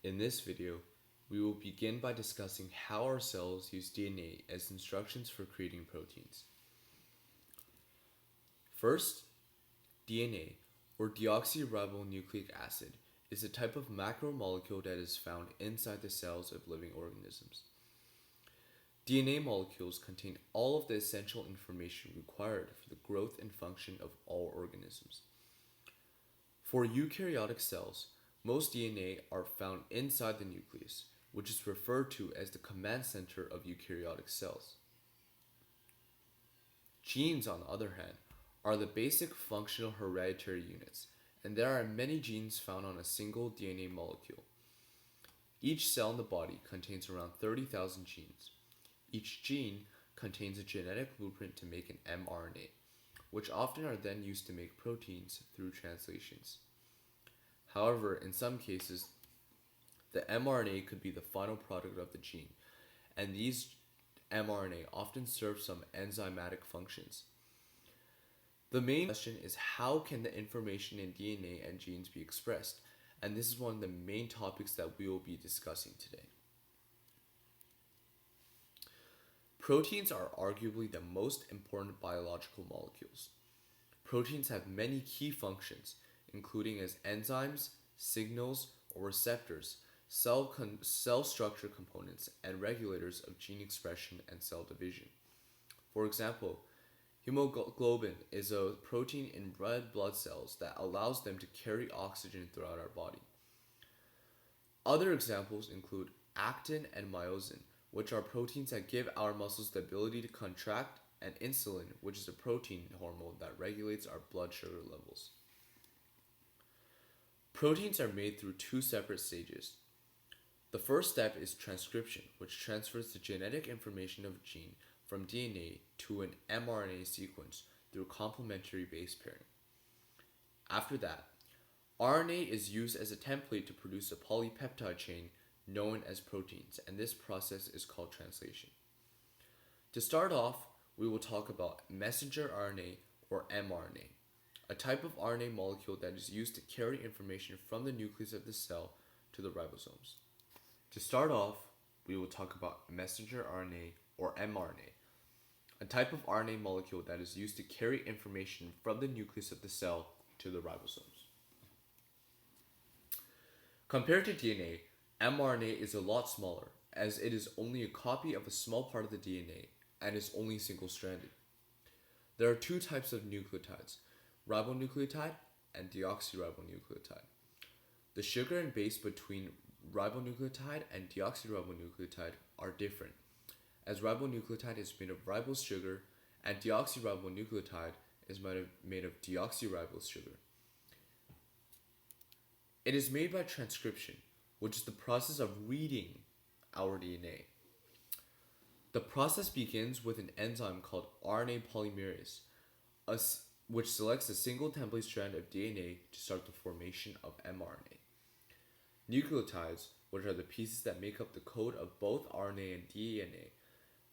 In this video, we will begin by discussing how our cells use DNA as instructions for creating proteins. First, DNA, or deoxyribonucleic acid, is a type of macromolecule that is found inside the cells of living organisms. DNA molecules contain all of the essential information required for the growth and function of all organisms. For eukaryotic cells, most DNA are found inside the nucleus, which is referred to as the command center of eukaryotic cells. Genes, on the other hand, are the basic functional hereditary units, and there are many genes found on a single DNA molecule. Each cell in the body contains around 30,000 genes. Each gene contains a genetic blueprint to make an mRNA, which often are then used to make proteins through translations. However, in some cases, the mRNA could be the final product of the gene, and these mRNA often serve some enzymatic functions. The main question is, how can the information in DNA and genes be expressed? And this is one of the main topics that we will be discussing today. Proteins are arguably the most important biological molecules. Proteins have many key functions, including as enzymes, signals or receptors, cell structure components, and regulators of gene expression and cell division. For example, hemoglobin is a protein in red blood cells that allows them to carry oxygen throughout our body. Other examples include actin and myosin, which are proteins that give our muscles the ability to contract, and insulin, which is a protein hormone that regulates our blood sugar levels. Proteins are made through two separate stages. The first step is transcription, which transfers the genetic information of a gene from DNA to an mRNA sequence through complementary base pairing. After that, RNA is used as a template to produce a polypeptide chain known as proteins, and this process is called translation. To start off, we will talk about messenger RNA or mRNA, a type of RNA molecule that is used to carry information from the nucleus of the cell to the ribosomes. To start off, we will talk about messenger RNA or mRNA, a type of RNA molecule that is used to carry information from the nucleus of the cell to the ribosomes. Compared to DNA, mRNA is a lot smaller, as it is only a copy of a small part of the DNA and is only single-stranded. There are two types of nucleotides, ribonucleotide and deoxyribonucleotide. The sugar and base between ribonucleotide and deoxyribonucleotide are different, as ribonucleotide is made of ribose sugar and deoxyribonucleotide is made of deoxyribose sugar. It is made by transcription, which is the process of reading our DNA. The process begins with an enzyme called RNA polymerase, which selects a single template strand of DNA to start the formation of mRNA. Nucleotides, which are the pieces that make up the code of both RNA and DNA,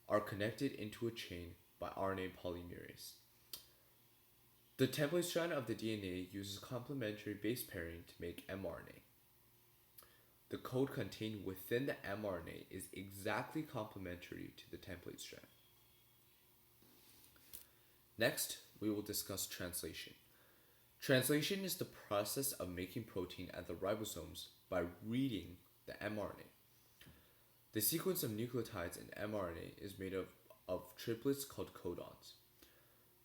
are connected into a chain by RNA polymerase. The template strand of the DNA uses complementary base pairing to make mRNA. The code contained within the mRNA is exactly complementary to the template strand. Next, we will discuss translation. Translation is the process of making protein at the ribosomes by reading the mRNA. The sequence of nucleotides in mRNA is made of triplets called codons.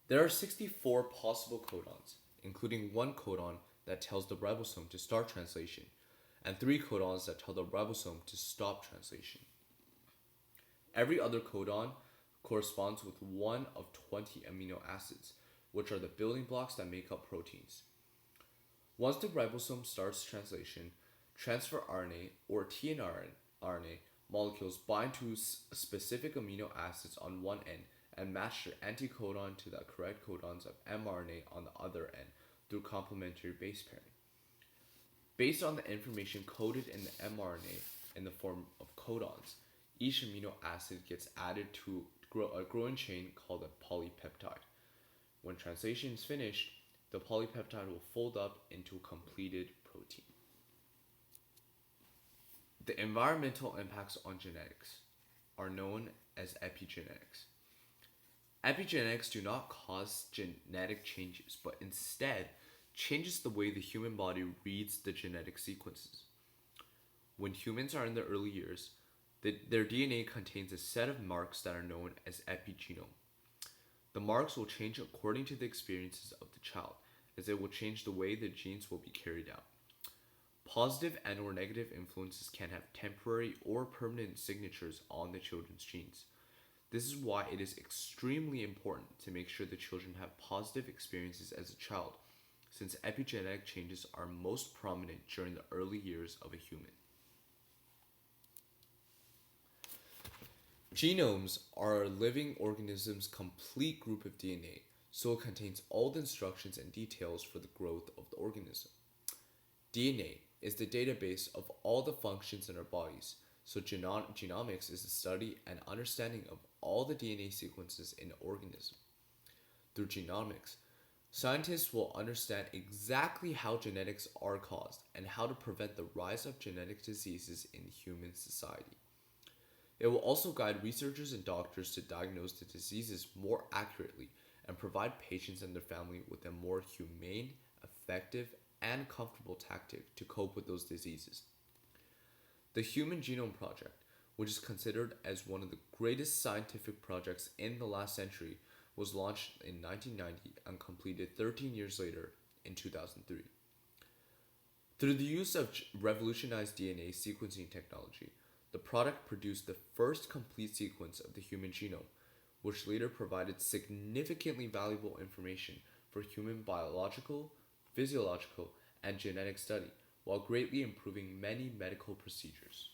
There are 64 possible codons, including one codon that tells the ribosome to start translation, and 3 codons that tell the ribosome to stop translation. Every other codon corresponds with one of 20 amino acids, which are the building blocks that make up proteins. Once the ribosome starts translation, transfer RNA or tRNA molecules bind to specific amino acids on one end and match the anticodon to the correct codons of mRNA on the other end through complementary base pairing. Based on the information coded in the mRNA in the form of codons, each amino acid gets added to a growing chain called a polypeptide. When translation is finished, the polypeptide will fold up into a completed protein. The environmental impacts on genetics are known as epigenetics. Epigenetics do not cause genetic changes, but instead changes the way the human body reads the genetic sequences. When humans are in their early years, their DNA contains a set of marks that are known as epigenome. The marks will change according to the experiences of the child, as it will change the way the genes will be carried out. Positive and or negative influences can have temporary or permanent signatures on the children's genes. This is why it is extremely important to make sure the children have positive experiences as a child, since epigenetic changes are most prominent during the early years of a human. Genomes are a living organism's complete group of DNA, so it contains all the instructions and details for the growth of the organism. DNA is the database of all the functions in our bodies, so genomics is the study and understanding of all the DNA sequences in an organism. Through genomics, scientists will understand exactly how genetics are caused and how to prevent the rise of genetic diseases in human society. It will also guide researchers and doctors to diagnose the diseases more accurately and provide patients and their family with a more humane, effective, and comfortable tactic to cope with those diseases. The Human Genome Project, which is considered as one of the greatest scientific projects in the last century, was launched in 1990 and completed 13 years later in 2003. Through the use of revolutionized DNA sequencing technology, the product produced the first complete sequence of the human genome, which later provided significantly valuable information for human biological, physiological, and genetic study, while greatly improving many medical procedures.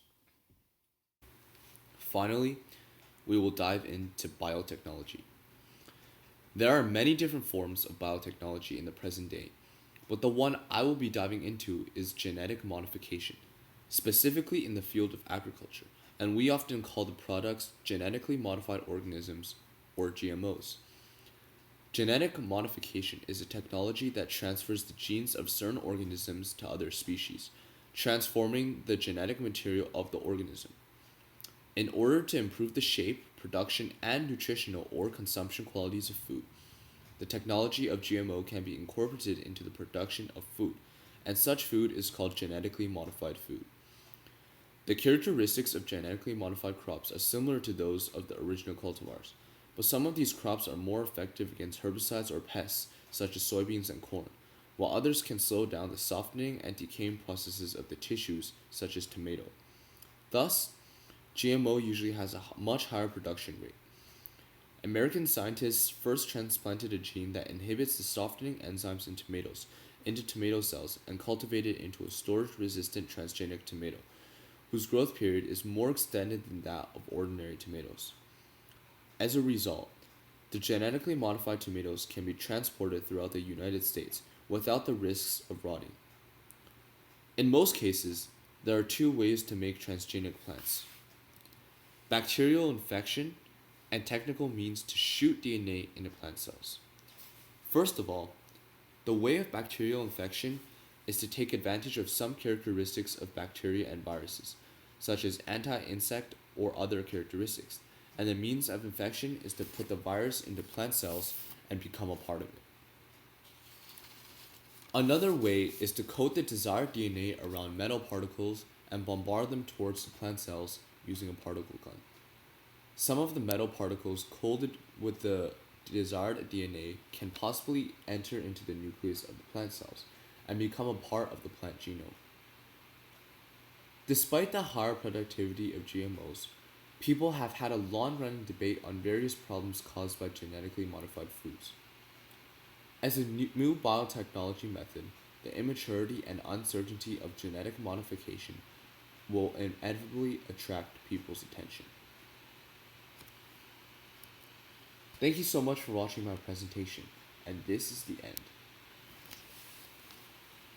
Finally, we will dive into biotechnology. There are many different forms of biotechnology in the present day, but the one I will be diving into is genetic modification, specifically in the field of agriculture, and we often call the products genetically modified organisms or GMOs. Genetic modification is a technology that transfers the genes of certain organisms to other species, transforming the genetic material of the organism. In order to improve the shape, production, and nutritional or consumption qualities of food, the technology of GMO can be incorporated into the production of food, and such food is called genetically modified food. The characteristics of genetically modified crops are similar to those of the original cultivars, but some of these crops are more effective against herbicides or pests, such as soybeans and corn, while others can slow down the softening and decaying processes of the tissues, such as tomato. Thus, GMO usually has a much higher production rate. American scientists first transplanted a gene that inhibits the softening enzymes in tomatoes into tomato cells and cultivated it into a storage-resistant transgenic tomato, whose growth period is more extended than that of ordinary tomatoes. As a result, the genetically modified tomatoes can be transported throughout the United States without the risks of rotting. In most cases, there are two ways to make transgenic plants: bacterial infection and technical means to shoot DNA into plant cells. First of all, the way of bacterial infection is to take advantage of some characteristics of bacteria and viruses, such as anti-insect or other characteristics, and the means of infection is to put the virus into plant cells and become a part of it. Another way is to coat the desired DNA around metal particles and bombard them towards the plant cells using a particle gun. Some of the metal particles coated with the desired DNA can possibly enter into the nucleus of the plant cells and become a part of the plant genome. Despite the higher productivity of GMOs, people have had a long-running debate on various problems caused by genetically modified foods. As a new biotechnology method, the immaturity and uncertainty of genetic modification will inevitably attract people's attention. Thank you so much for watching my presentation, and this is the end.